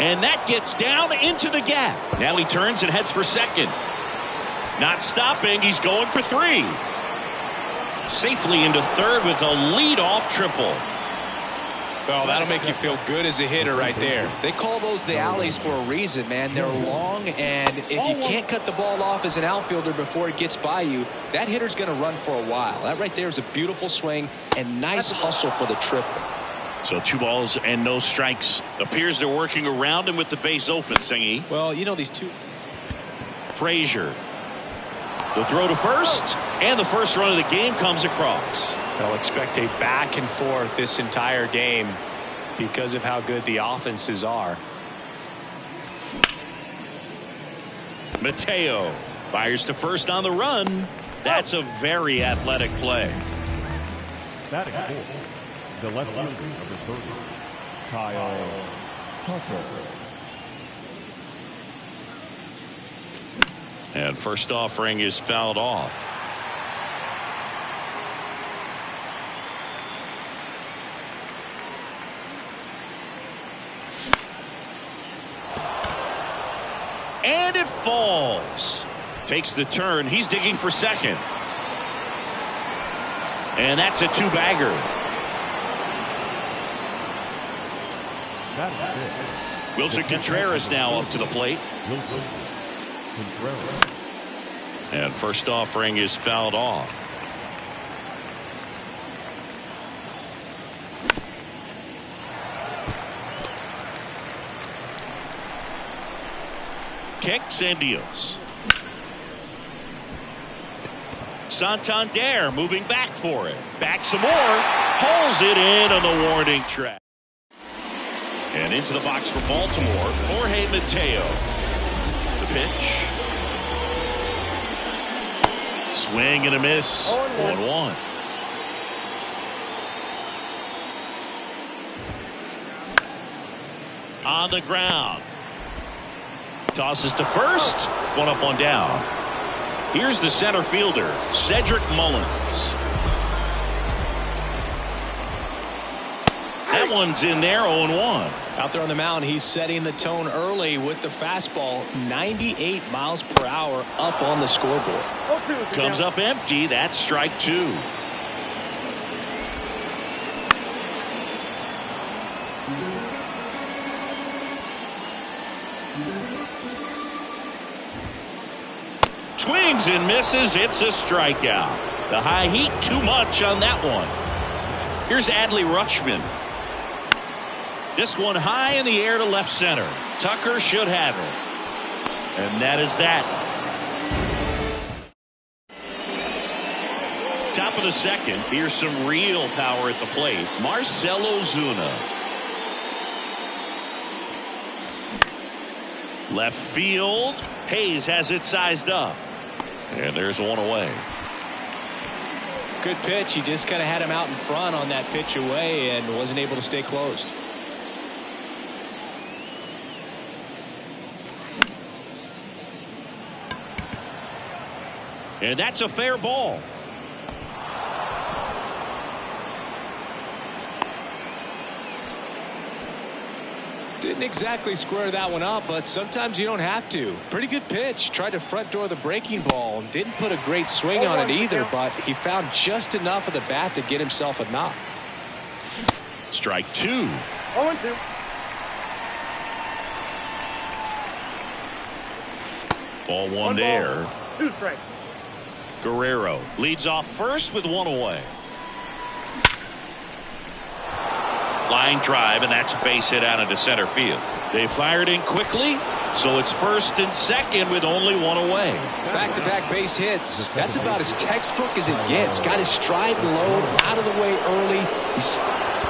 And that gets down into the gap. Now he turns and heads for second. Not stopping. He's going for 3. Safely into third with a leadoff triple. Well, that'll make you feel good as a hitter right there. They call those the alleys for a reason, man. They're long, and if you can't cut the ball off as an outfielder before it gets by you, that hitter's going to run for a while. That right there is a beautiful swing and nice hustle for the triple. So 2 balls and no strikes. Appears they're working around him with the base open, Singy. Well, you know these two. Frazier. The throw to first, and the first run of the game comes across. They'll expect a back and forth this entire game because of how good the offenses are. Mateo fires to first on the run. That's a very athletic play. Batting fourth, the left fielder, number 30, Kyle Tucker. And first offering is fouled off. And it falls. Takes the turn. He's digging for second. And that's a 2-bagger. Wilson Contreras now up to the plate. And first offering is fouled off. Kicks and deals. Santander moving back for it. Back some more. Hauls it in on the warning track. And into the box for Baltimore, Jorge Mateo. The pitch. Swing and a miss. 1-1. On the ground. Tosses to first. 1 up, 1 down. Here's the center fielder, Cedric Mullins. That one's in there, 0-1. Out there on the mound, he's setting the tone early with the fastball. 98 miles per hour up on the scoreboard. Comes up empty. That's strike 2. Swings and misses. It's a strikeout. The high heat too much on that one. Here's Adley Rutschman. This one high in the air to left center. Tucker should have it. And that is that. Top of the second. Here's some real power at the plate. Marcell Ozuna. Left field. Hayes has it sized up. And there's 1 away. Good pitch. He just kind of had him out in front on that pitch away and wasn't able to stay closed. And that's a fair ball. Didn't exactly square that one up, but sometimes you don't have to. Pretty good pitch. Tried to front door the breaking ball. Didn't put a great swing on it either, but he found just enough of the bat to get himself a knock. Strike 2. 0-2. Ball 1 there. 2 strikes. Guerrero leads off first with 1 away. Line drive, and that's a base hit out into center field. They fired in quickly, so it's first and second with only 1 away. Back-to-back base hits. That's about as textbook as it gets. Got his stride and load out of the way early.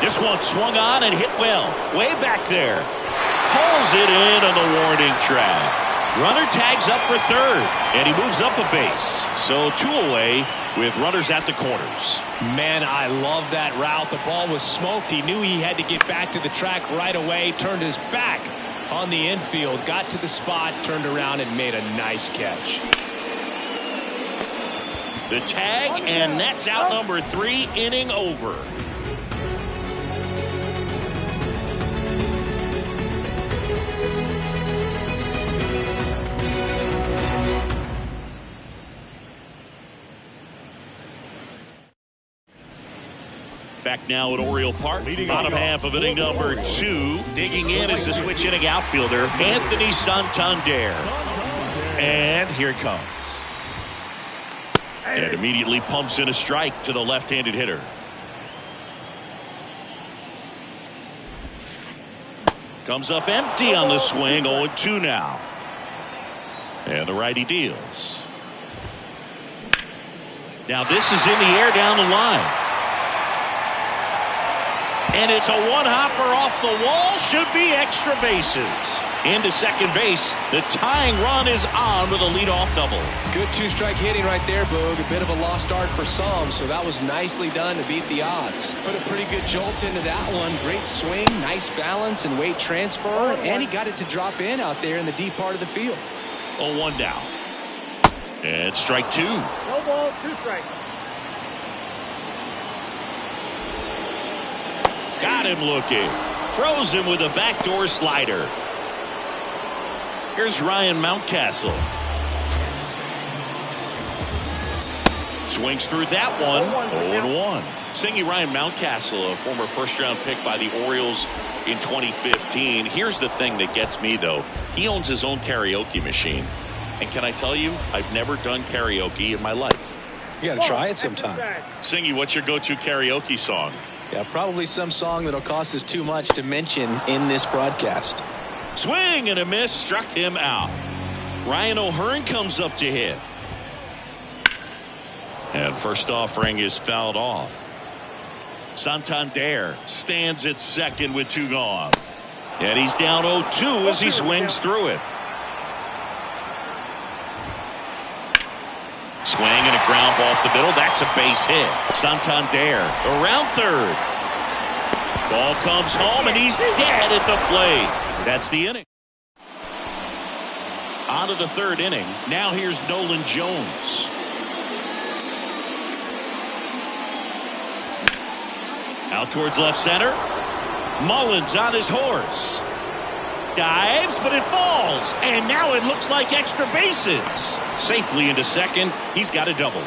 This one swung on and hit well. Way back there. Pulls it in on the warning track. Runner tags up for third, and he moves up a base. So 2 away with runners at the corners. Man, I love that route. The ball was smoked. He knew he had to get back to the track right away. Turned his back on the infield. Got to the spot, turned around, and made a nice catch. The tag, and that's out number 3, inning over. Back now at Oriole Park, bottom half of inning number 2. Digging in is the switch inning outfielder, Anthony Santander. And here it comes. And immediately pumps in a strike to the left-handed hitter. Comes up empty on the swing, 0-2 now. And the righty deals. Now this is in the air down the line. And it's a one-hopper off the wall. Should be extra bases. Into second base. The tying run is on with a leadoff double. Good two-strike hitting right there, Boog. A bit of a lost start for some, so that was nicely done to beat the odds. Put a pretty good jolt into that one. Great swing, nice balance and weight transfer, and he got it to drop in out there in the deep part of the field. 0-1 now. And strike 2. No ball, 2 strikes. Got him looking. Froze him with a backdoor slider. Here's Ryan Mountcastle. Swings through that one. 0-1. Singy Ryan Mountcastle, a former first-round pick by the Orioles in 2015. Here's the thing that gets me, though. He owns his own karaoke machine. And can I tell you, I've never done karaoke in my life. You got to try it sometime. Singy, what's your go-to karaoke song? Yeah, probably some song that'll cost us too much to mention in this broadcast. Swing and a miss, struck him out. Ryan O'Hearn comes up to hit. And first offering is fouled off. Santander stands at second with 2 gone. And he's down 0-2 as he swings through it. Swing and a ground ball off the middle. That's a base hit. Santander around third. Ball comes home and he's dead at the plate. That's the inning. On to the third inning. Now here's Nolan Jones. Out towards left center. Mullins on his horse. Dives, but it falls. And now it looks like extra bases. Safely into second. He's got a double.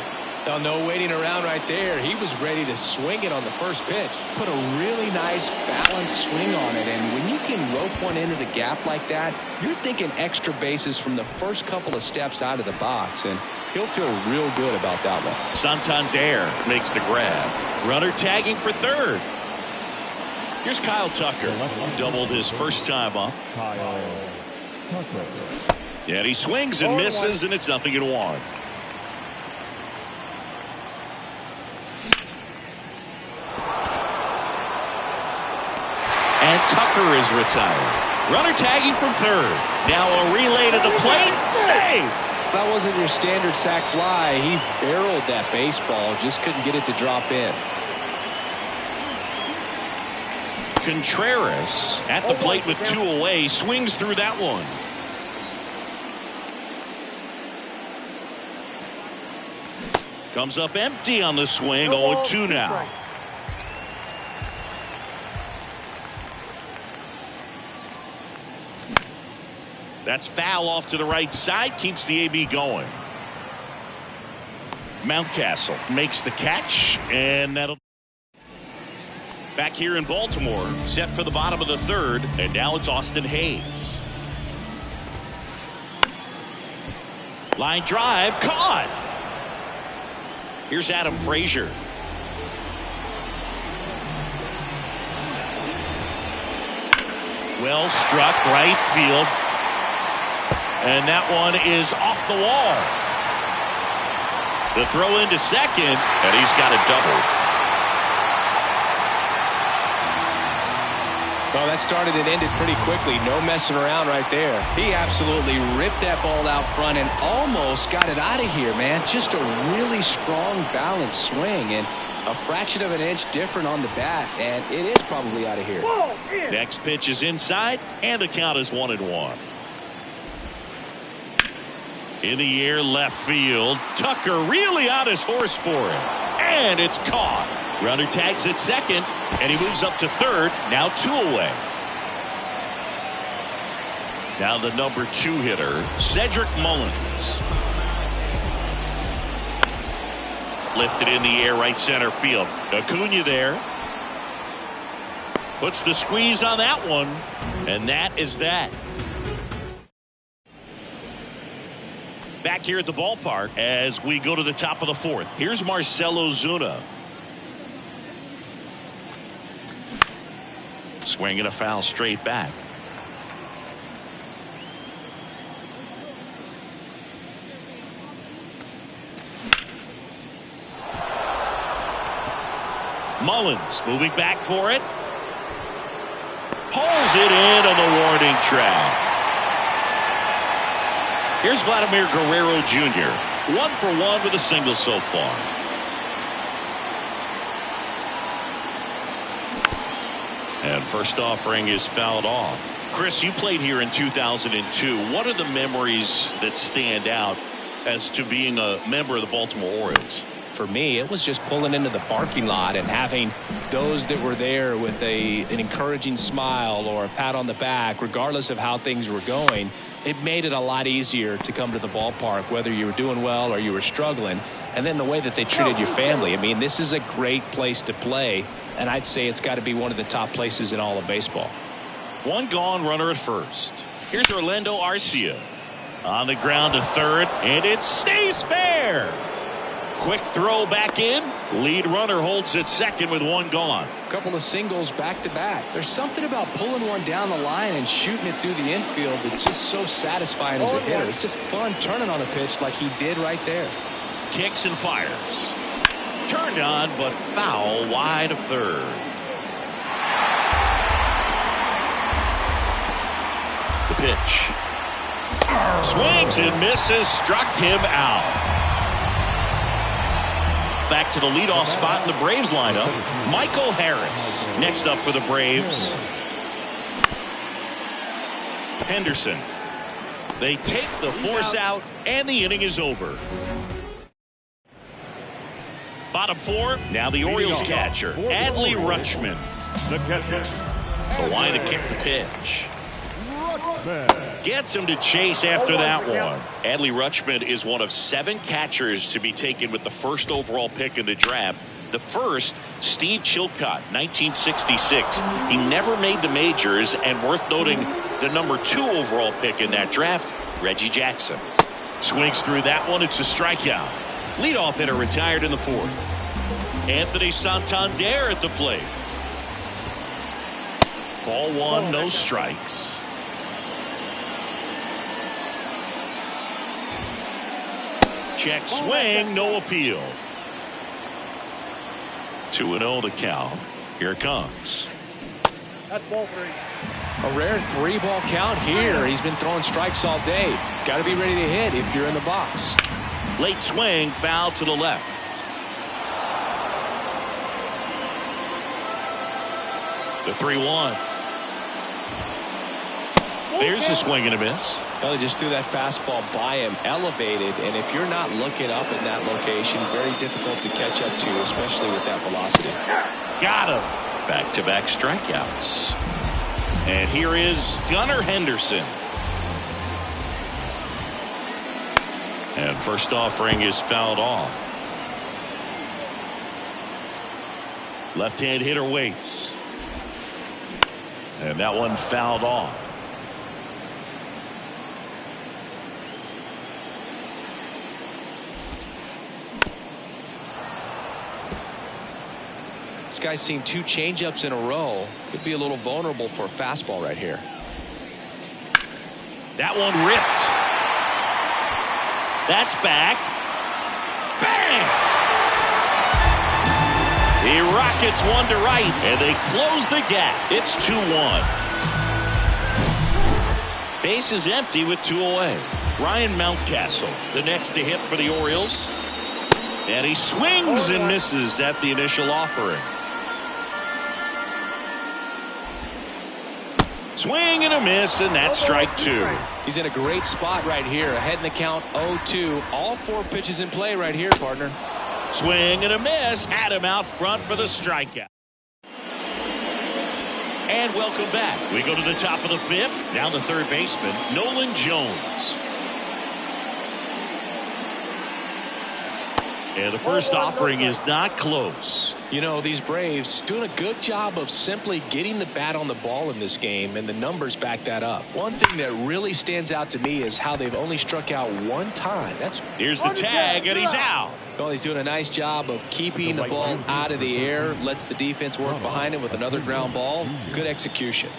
Now, no waiting around right there. He was ready to swing it on the first pitch. Put a really nice balanced swing on it. And when you can rope one into the gap like that, you're thinking extra bases from the first couple of steps out of the box. And he'll feel real good about that one. Santander makes the grab. Runner tagging for third. Here's Kyle Tucker. Doubled his first time up. Kyle Tucker. And he swings and misses, and it's 0-1. And Tucker is retired. Runner tagging from third. Now a relay to the plate. Save! That wasn't your standard sac fly. He barreled that baseball. Just couldn't get it to drop in. Contreras at the plate with 2 away. Swings through that one. Comes up empty on the swing. 0-2 now. That's foul off to the right side. Keeps the AB going. Mountcastle makes the catch. And that'll. Back here in Baltimore. Set for the bottom of the third. And now it's Austin Hayes. Line drive. Caught. Here's Adam Frazier. Well struck right field. And that one is off the wall. The throw into second, and he's got a double. Well, that started and ended pretty quickly. No messing around right there. He absolutely ripped that ball out front and almost got it out of here, man. Just a really strong, balanced swing, and a fraction of an inch different on the bat, and it is probably out of here. Next pitch is inside, and the count is 1-1. In the air, left field. Tucker really on his horse for it. And it's caught. Runner tags at second, and he moves up to third. Now 2 away. Now the number 2 hitter, Cedric Mullins. Lifted in the air, right center field. Acuna there. Puts the squeeze on that one, and that is that. Back here at the ballpark as we go to the top of the fourth. Here's Marcell Ozuna. Swinging a foul straight back. Mullins moving back for it. Pulls it in on the warning track. Here's Vladimir Guerrero Jr. 1 for 1 with a single so far. And first offering is fouled off. Chris, you played here in 2002. What are the memories that stand out as to being a member of the Baltimore Orioles? For me, it was just pulling into the parking lot and having those that were there with an encouraging smile or a pat on the back, regardless of how things were going. It made it a lot easier to come to the ballpark, whether you were doing well or you were struggling. And then the way that they treated your family. I mean, this is a great place to play, and I'd say it's got to be one of the top places in all of baseball. One gone, runner at first. Here's Orlando Arcia on the ground to third, and it stays fair. Quick throw back in. Lead runner holds at second with one gone. Couple of singles back to back. There's something about pulling one down the line and shooting it through the infield that's just so satisfying as a hitter. It's just fun turning on a pitch like he did right there. Kicks and fires. Turned on, but foul wide of third. The pitch. Swings and misses. Struck him out. Back to the leadoff spot in the Braves lineup. Michael Harris next up for the Braves. Henderson. They take the force out, and the inning is over. Bottom four, now the Orioles catcher, Adley Rutschman. The catcher. The line to kick the pitch. Gets him to chase after that one. Adley Rutschman is one of 7 catchers to be taken with the first overall pick in the draft. The first, Steve Chilcott, 1966. He never made the majors, and worth noting, the number 2 overall pick in that draft, Reggie Jackson. Swings through that one. It's a strikeout. Leadoff hitter retired in the fourth. Anthony Santander at the plate. Ball 1, no strikes. Check swing, no appeal. 2-0 to count. Here it comes. That's ball 3. A rare 3-ball count here. He's been throwing strikes all day. Got to be ready to hit if you're in the box. Late swing, foul to the left. The 3-1. There's the swing and a miss. Well, they just threw that fastball by him, elevated, and if you're not looking up in that location, very difficult to catch up to, especially with that velocity. Got him. Back-to-back strikeouts. And here is Gunnar Henderson. And first offering is fouled off. Left-hand hitter waits. And that one fouled off. This guy's seen 2 changeups in a row. Could be a little vulnerable for a fastball right here. That one ripped. That's back. Bang! The Rockets one to right, and they close the gap. It's 2-1. Base is empty with 2 away. Ryan Mountcastle, the next to hit for the Orioles. And he swings and misses at the initial offering. Swing and a miss, and that's strike 2. He's in a great spot right here. Ahead in the count 0-2. All 4 pitches in play right here, partner. Swing and a miss. Had him out front for the strikeout. And welcome back. We go to the top of the 5th. Down the third baseman, Nolan Jones. And the first offering is not close. You know, these Braves doing a good job of simply getting the bat on the ball in this game, and the numbers back that up. One thing that really stands out to me is how they've only struck out one time. Here's the tag, and he's out. Well, he's doing a nice job of keeping the ball out of the air, lets the defense work behind him with another ground ball. Good execution.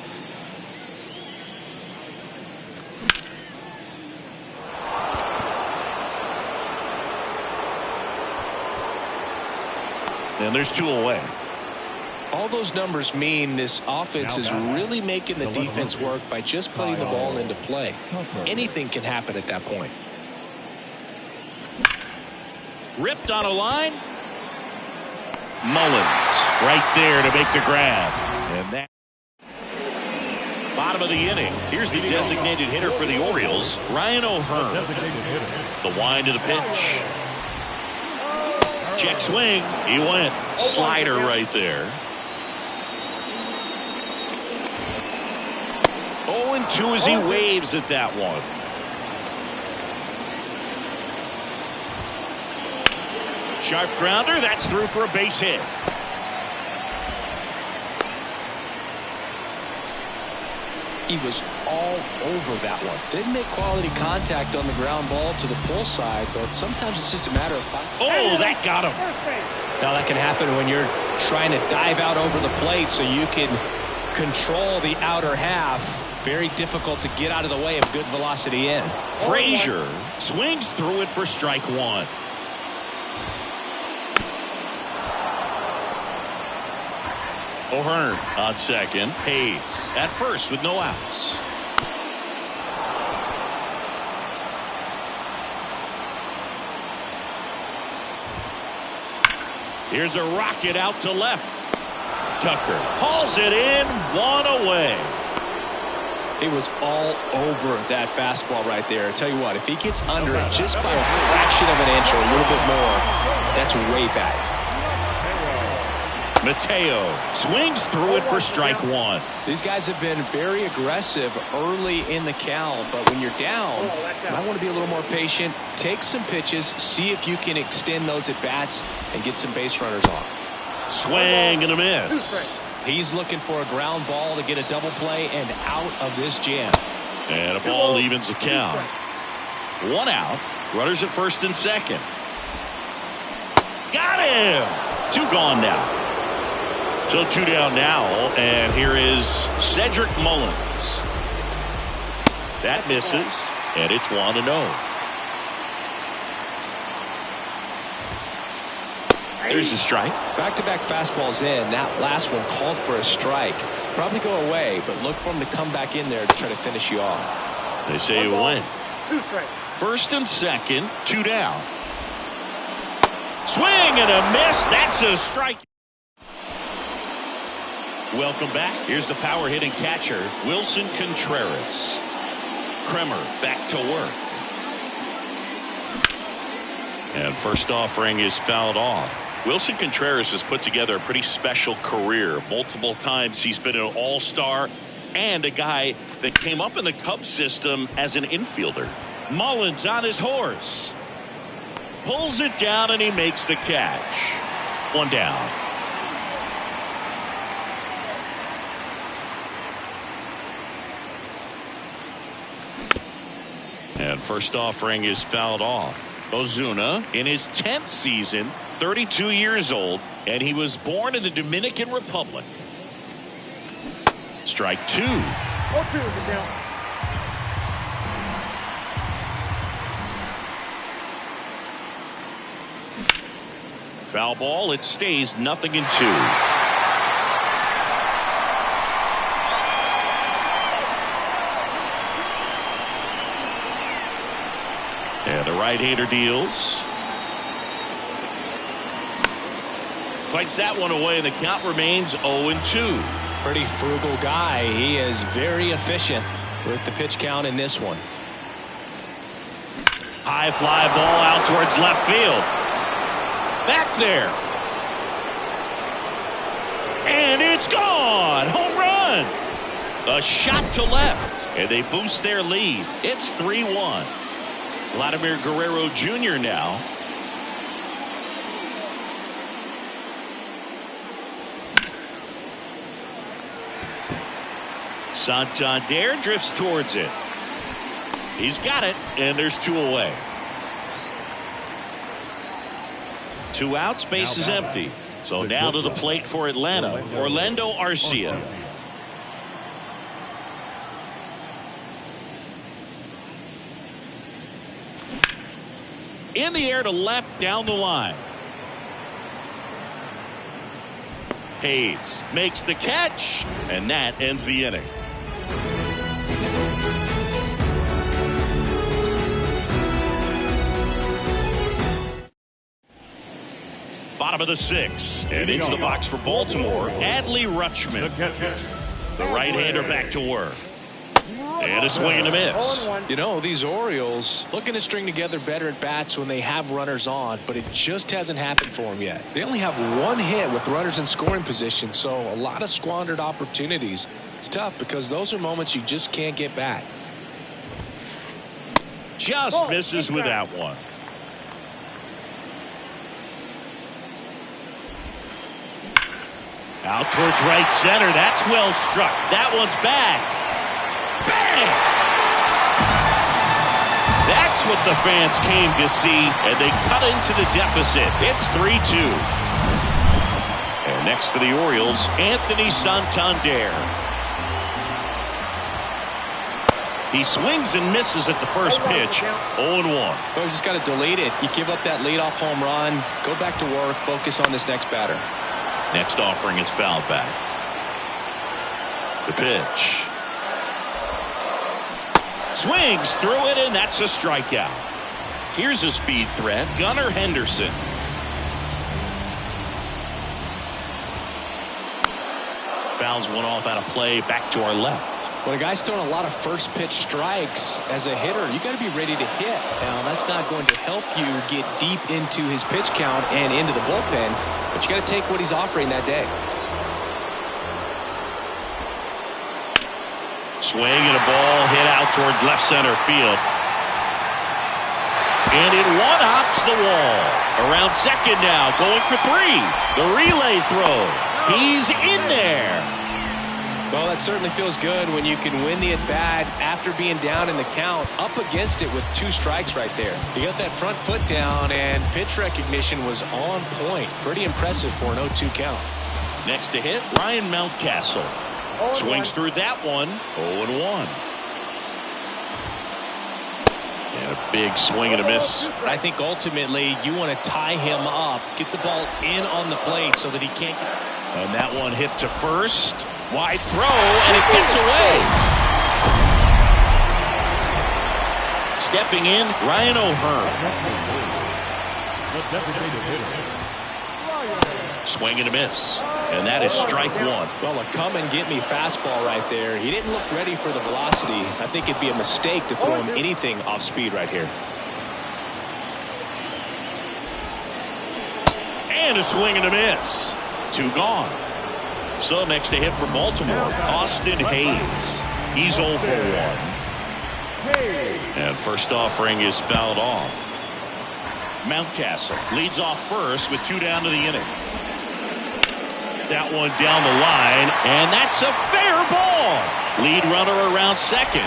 And there's 2 away. All those numbers mean this offense is really making the defense work by just putting the ball into play. Anything can happen at that point. Ripped on a line. Mullins right there to make the grab. And that bottom of the inning. Here's the designated hitter for the Orioles, Ryan O'Hearn. The wind of the pitch. Check swing. He went. Slider right there. 0-2 as he waves at that one. Sharp grounder. That's through for a base hit. He was all over that one. Didn't make quality contact on the ground ball to the pull side, but sometimes it's just a matter of Oh, that got him. Now that can happen when you're trying to dive out over the plate so you can control the outer half. Very difficult to get out of the way of good velocity in. Frazier swings through it for strike 1. O'Hearn on second. Hayes at first with no outs. Here's a rocket out to left. Tucker hauls it in, 1 away. He was all over that fastball right there. I tell you what, if he gets under it just by a fraction of an inch or a little bit more, that's way back. Mateo swings through it for strike 1. These guys have been very aggressive early in the count, but when you're down, you might want to be a little more patient. Take some pitches, see if you can extend those at bats and get some base runners off. Swing and a miss. He's looking for a ground ball to get a double play and out of this jam. And a ball evens the count. 1 out. Runners at first and second. Got him. 2 gone now. So 2 down now, and here is Cedric Mullins. That misses, and it's 1-0. There's a strike. Back-to-back fastballs in. That last one called for a strike. Probably go away, but look for him to come back in there to try to finish you off. They say you win. First and second, 2 down. Swing and a miss. That's a strike. Welcome back. Here's the power hitting catcher, Wilson Contreras. Kremer back to work. And first offering is fouled off. Wilson Contreras has put together a pretty special career. Multiple times he's been an all-star and a guy that came up in the Cubs system as an infielder. Mullins on his horse. Pulls it down and he makes the catch. 1 down. And first offering is fouled off. Ozuna in his 10th season, 32 years old, and he was born in the Dominican Republic. Strike 2. Foul ball. It stays 0-2. And the right-hander deals. Fights that one away, and the count remains 0-2. Pretty frugal guy. He is very efficient with the pitch count in this one. High fly ball out towards left field. Back there. And it's gone. Home run. A shot to left. And they boost their lead. It's 3-1. Vladimir Guerrero Jr. now. Santander drifts towards it. He's got it, and there's 2 away. 2 outs, base is empty. So now to the plate for Atlanta, Orlando Arcia. In the air to left, down the line. Hayes makes the catch, and that ends the inning. Bottom of the 6th, and into the box for Baltimore, Adley Rutschman. The right-hander back to work. And a swing and a miss. You know, these Orioles looking to string together better at bats when they have runners on, but it just hasn't happened for them yet. They only have 1 hit with runners in scoring position, so a lot of squandered opportunities. It's tough because those are moments you just can't get back. Just misses with that one. Out towards right center. That's well struck. That one's back. Bang! That's what the fans came to see, and they cut into the deficit. It's 3-2. And next for the Orioles, Anthony Santander. He swings and misses at the first pitch. 0-1. Well, you just got to delete it. You give up that leadoff home run, go back to work, focus on this next batter. Next offering is fouled back. The pitch. Swings through it, and that's a strikeout. Here's a speed threat, Gunnar Henderson. Fouls one off out of play, back to our left. When a guy's throwing a lot of first pitch strikes as a hitter, you got to be ready to hit. Now, that's not going to help you get deep into his pitch count and into the bullpen, but you got to take what he's offering that day. Swing and a ball hit out towards left center field. And it one-hops the wall. Around second now, going for 3. The relay throw. He's in there. Well, that certainly feels good when you can win the at-bat after being down in the count, up against it with 2 strikes right there. You got that front foot down, and pitch recognition was on point. Pretty impressive for an 0-2 count. Next to hit, Ryan Mountcastle. Swings through that one. 0-1. And a big swing and a miss. I think ultimately you want to tie him up, get the ball in on the plate so that he can't. And that one hit to first. Wide throw, and it gets away. Stepping in, Ryan O'Hearn. Swing and a miss. And that is strike 1. Well, a come and get me fastball right there. He didn't look ready for the velocity. I think it'd be a mistake to throw him anything off speed right here. And a swing and a miss. 2 gone. So next to hit for Baltimore, Austin Hayes. He's 0 for 1. And first offering is fouled off. Mountcastle leads off first with 2 down to the inning. That one down the line, and that's a fair ball. Lead runner around second.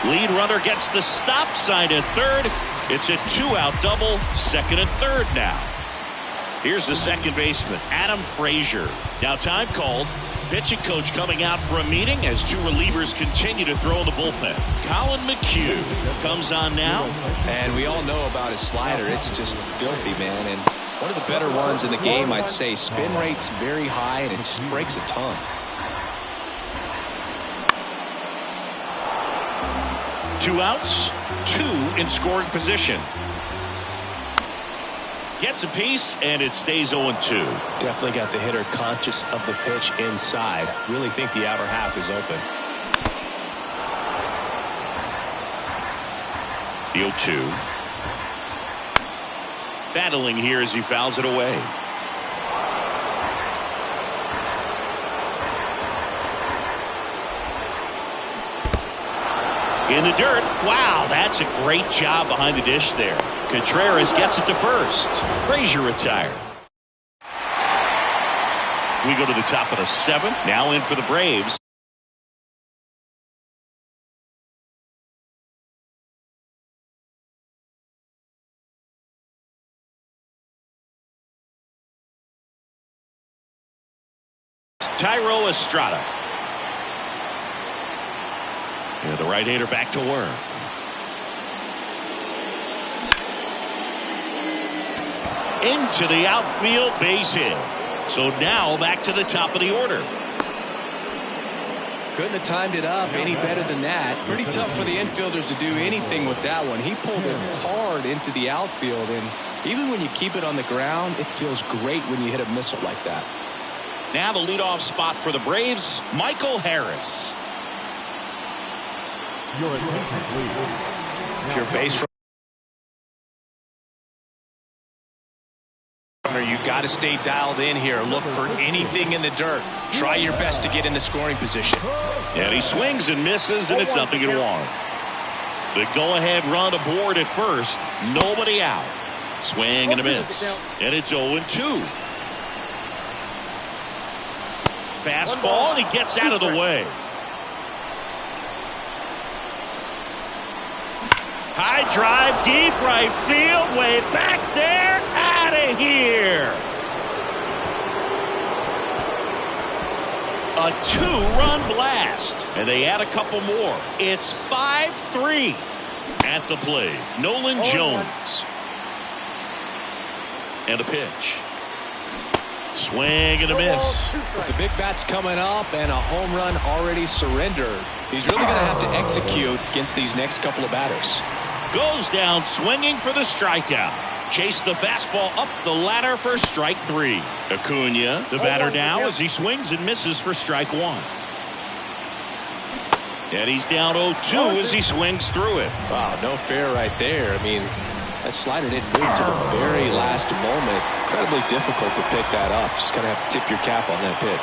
Lead runner gets the stop sign at third. It's a 2-out double, second and third now. Here's the second baseman, Adam Frazier. Now time called. Pitching coach coming out for a meeting as 2 relievers continue to throw in the bullpen. Colin McHugh comes on now. And we all know about his slider. It's just filthy, man. And one of the better ones in the game, I'd say. Spin rate's very high, and it just breaks a ton. Two outs, 2 in scoring position. Gets a piece, and it stays 0-2. Definitely got the hitter conscious of the pitch inside. Really think the outer half is open. The 0-2. Battling here as he fouls it away. In the dirt. Wow, that's a great job behind the dish there. Contreras gets it to first. Frazier retired. We go to the top of the 7th. Now in for the Braves. Thairo Estrada. And the right-hander back to work. Into the outfield, base hit. So now back to the top of the order. Couldn't have timed it up any better than that. Pretty tough for the infielders to do anything with that one. He pulled it hard into the outfield, and even when you keep it on the ground, it feels great when you hit a missile like that. Now the leadoff spot for the Braves, Michael Harris. Your attention, please. Pure base runner, you got to stay dialed in here. Look for anything in the dirt. Try your best to get in the scoring position. And he swings and misses, and it's 0-1. The go-ahead run aboard at first. Nobody out. Swing and a miss. And it's 0-2. Fastball, and he gets out of the way. High drive, deep right field, way back there, out of here. A 2-run blast, and they add a couple more. It's 5-3 at the plate. Nolan Jones. And a pitch. Swing and a miss. With the big bats coming up and a home run already surrendered, he's really going to have to execute against these next couple of batters. Goes down swinging for the strikeout. Chase the fastball up the ladder for strike 3. Acuna, the batter now as he swings and misses for strike 1. And he's down 0-2 as he swings through it. Wow, no fair right there. I mean, that slider didn't move to the very last moment. Incredibly difficult to pick that up. Just kind of have to tip your cap on that pitch.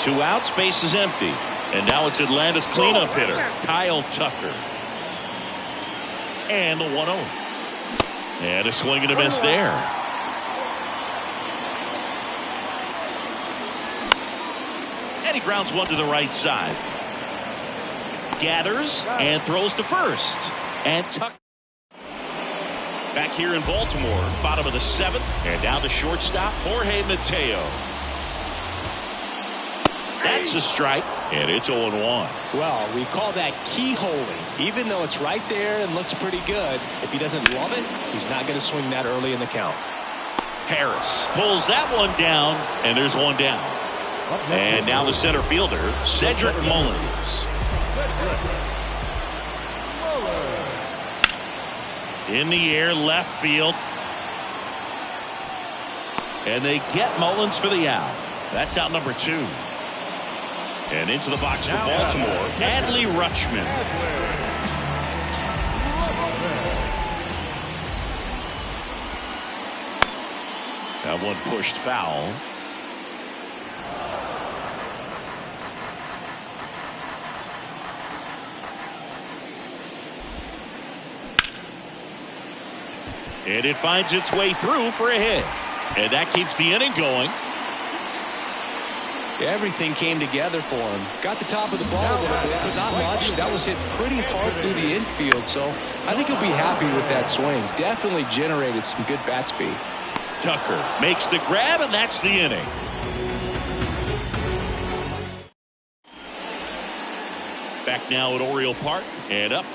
2 outs, base is empty. And now it's Atlanta's cleanup hitter, Kyle Tucker. And the 1-0. And a swing and a miss there. And he grounds one to the right side. Gathers and throws to first. And Tucker. Back here in Baltimore, bottom of the 7th. And down to shortstop, Jorge Mateo. That's a strike, and it's 0-1. Well, we call that keyholing. Even though it's right there and looks pretty good, if he doesn't love it, he's not going to swing that early in the count. Harris pulls that one down, and there's one down. And now the center fielder, Cedric Mullins. In the air, left field. And they get Mullins for the out. That's out number 2. And into the box for Baltimore, Adley Rutschman. That one pushed foul. And it finds its way through for a hit. And that keeps the inning going. Everything came together for him. Got the top of the ball a little bit, but not much. That was hit pretty hard through the infield, so I think he'll be happy with that swing. Definitely generated some good bat speed. Tucker makes the grab, and that's the inning. Back now at Oriole Park, and up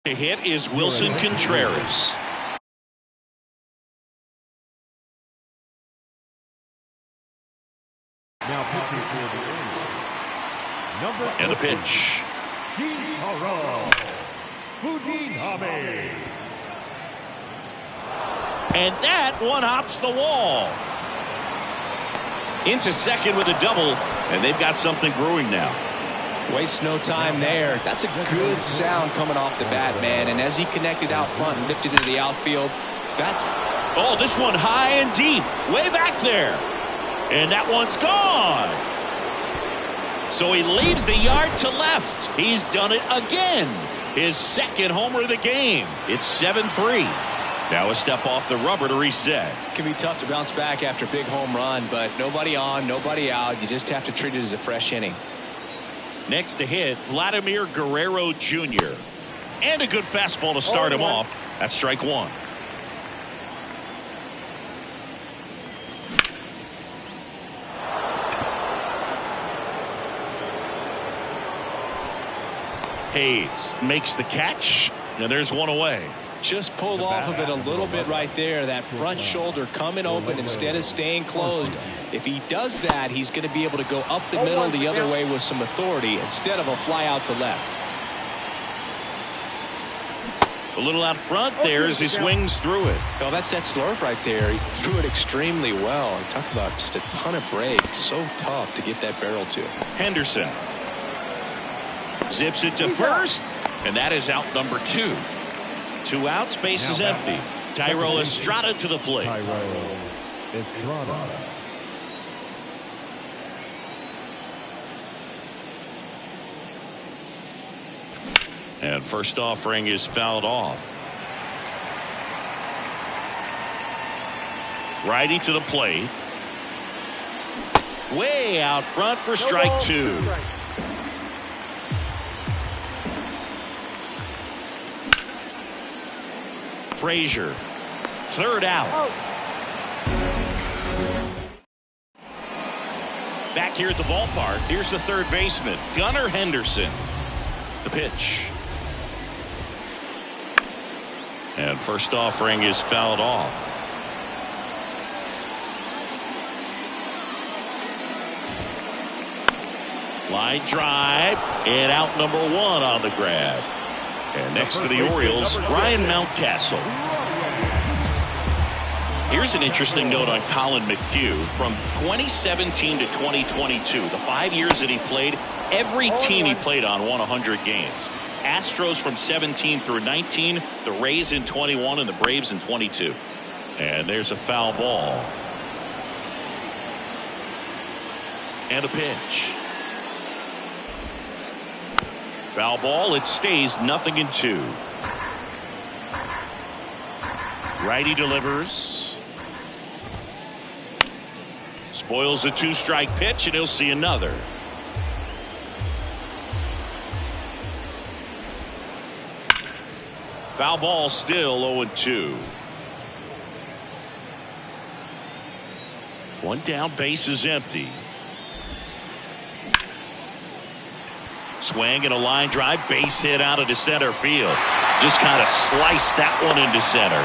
to hit is Wilson Contreras. Now pitching for the Orioles. And the pitch. Shintaro Fujinami. And that one hops the wall. Into second with a double, and they've got something brewing now. Waste no time there. That's a good sound coming off the bat, man. And as he connected out front and lifted into the outfield, that's... Oh, this one high and deep, way back there. And that one's gone. So he leaves the yard to left. He's done it again. His second homer of the game. It's 7-3. Now a step off the rubber to reset. It can be tough to bounce back after a big home run, but nobody on, nobody out. You just have to treat it as a fresh inning. Next to hit, Vladimir Guerrero Jr. And a good fastball to start him off. That's strike 1. Hayes makes the catch, and there's one away. Just pulled off of it a little bit right there. That front shoulder coming open instead of staying closed. If he does that, he's going to be able to go up the middle the other way with some authority instead of a fly out to left. A little out front there as he swings through it. Well, that's that slurve right there. He threw it extremely well. Talk about just a ton of break. So tough to get that barrel to. Henderson zips it to first, and that is out number 2. 2 outs, base is empty. Thairo Estrada to the plate. Thairo Estrada. And first offering is fouled off. Righty to the plate. Way out front for strike 2. Frazier, third out. Back here at the ballpark, here's the third baseman, Gunnar Henderson. The pitch. And first offering is fouled off. Line drive, and out number 1 on the grab. And next for the Orioles, Ryan Mountcastle. Here's an interesting note on Colin McHugh. From 2017 to 2022, the 5 years that he played, every team he played on won 100 games. Astros from 17 through 19, the Rays in 21, and the Braves in 22. And there's a foul ball. And a pitch. Foul ball, it stays 0-2. Righty delivers. Spoils a 2-strike pitch, and he'll see another. Foul ball, still 0-2. One down, base is empty. Swing and a line drive, base hit out into center field. Just kind of sliced that one into center.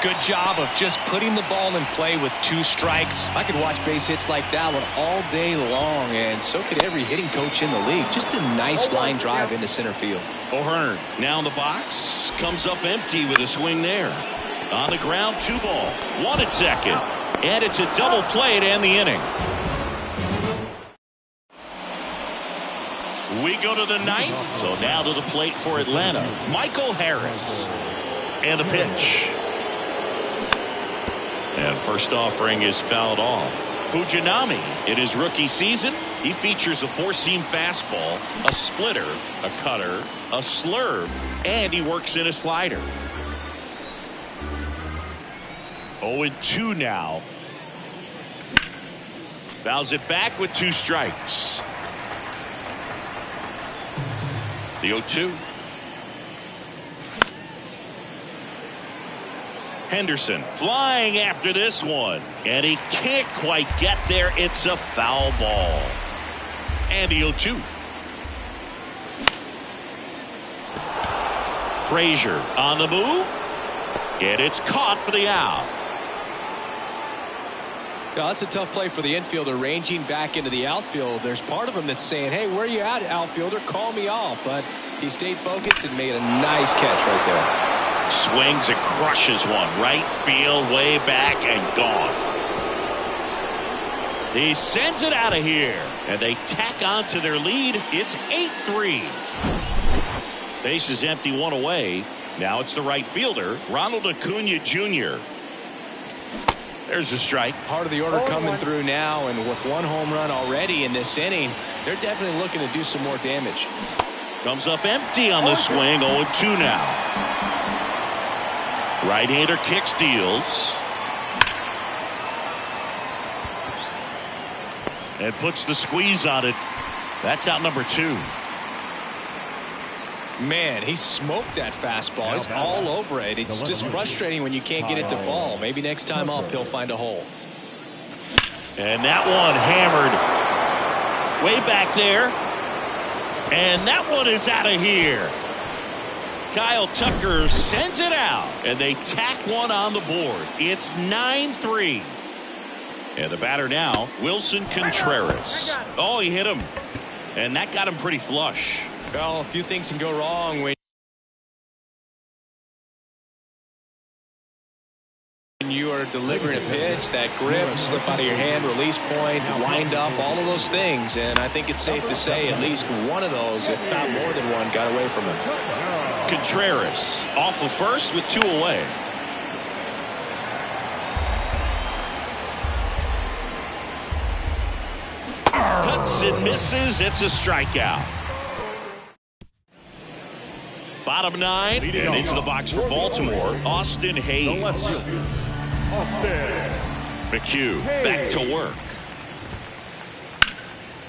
Good job of just putting the ball in play with 2 strikes. I could watch base hits like that one all day long, and so could every hitting coach in the league. Just a nice line drive into center field. O'Hearn now in the box, comes up empty with a swing there. On the ground, 2 ball, 1 at second, and it's a double play to end the inning. We go to the 9th, so now to the plate for Atlanta, Michael Harris. And the pitch. And first offering is fouled off. Fujinami, in his rookie season, he features a 4-seam fastball, a splitter, a cutter, a slurve, and he works in a slider. 0-2 now. Fouls it back with 2 strikes. The 0-2. Henderson flying after this one, and he can't quite get there. It's a foul ball. And the 0-2. Frazier on the move, and it's caught for the out. Now, that's a tough play for the infielder, ranging back into the outfield. There's part of him that's saying, hey, where you at, outfielder? Call me off. But he stayed focused and made a nice catch right there. Swings and crushes one. Right field, way back, and gone. He sends it out of here, and they tack on to their lead. It's 8-3. Base is empty, 1 away. Now it's the right fielder, Ronald Acuna Jr. There's a strike. Part of the order coming through now, and with 1 home run already in this inning, they're definitely looking to do some more damage. Comes up empty on the swing, 0-2 now. Right-hander kicks, deals. And puts the squeeze on it. That's out number 2. Man, he smoked that fastball. He's all over it. It's just frustrating when you can't get it to fall. Maybe next time up he'll find a hole. And that one hammered way back there. And that one is out of here. Kyle Tucker sends it out, and they tack one on the board. It's 9-3. And the batter now, Wilson Contreras. Oh, he hit him. And that got him pretty flush. Well, a few things can go wrong when you are delivering a pitch. That grip, slip out of your hand, release point, wind up, all of those things. And I think it's safe to say at least one of those, if not more than one, got away from him. Contreras off of first with 2 away. Cuts and misses. It's a strikeout. Bottom 9 and into the box for Baltimore, Austin Hayes. McHugh back to work.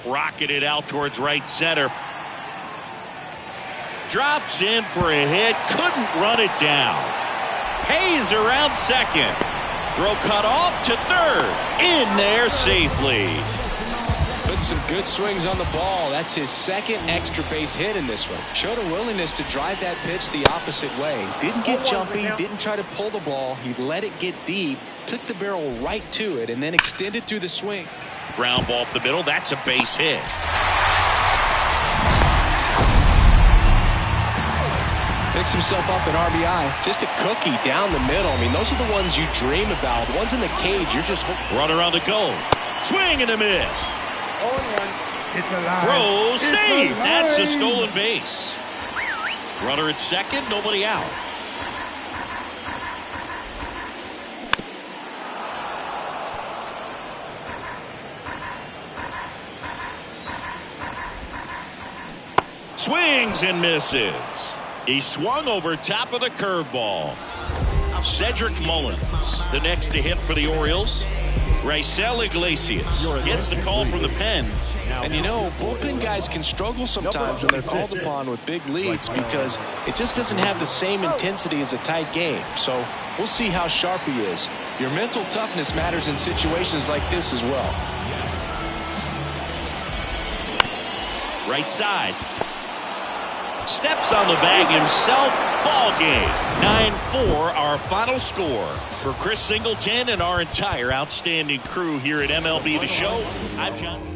Rocketed out towards right center. Drops in for a hit. Couldn't run it down. Hayes around second. Throw cut off to third. In there safely. Put some good swings on the ball. That's his second extra base hit in this one. Showed a willingness to drive that pitch the opposite way. Didn't get jumpy, didn't try to pull the ball. He let it get deep, took the barrel right to it, and then extended through the swing. Ground ball up the middle. That's a base hit. Picks himself up an RBI. Just a cookie down the middle. I mean, those are the ones you dream about. The ones in the cage, you're just... Runner on the go. Swing and a miss. It's alive. Throw, save. That's a stolen base. Runner at second, nobody out. Swings and misses. He swung over top of the curveball. Cedric Mullins, the next to hit for the Orioles. Raisel Iglesias gets the call from the pen. And you know, bullpen guys can struggle sometimes when they're called upon with big leads because it just doesn't have the same intensity as a tight game. So we'll see how sharp he is. Your mental toughness matters in situations like this as well. Right side. Steps on the bag himself. Ball game. 9-4 our final score. For Chris Singleton and our entire outstanding crew here at MLB The Show, I'm John.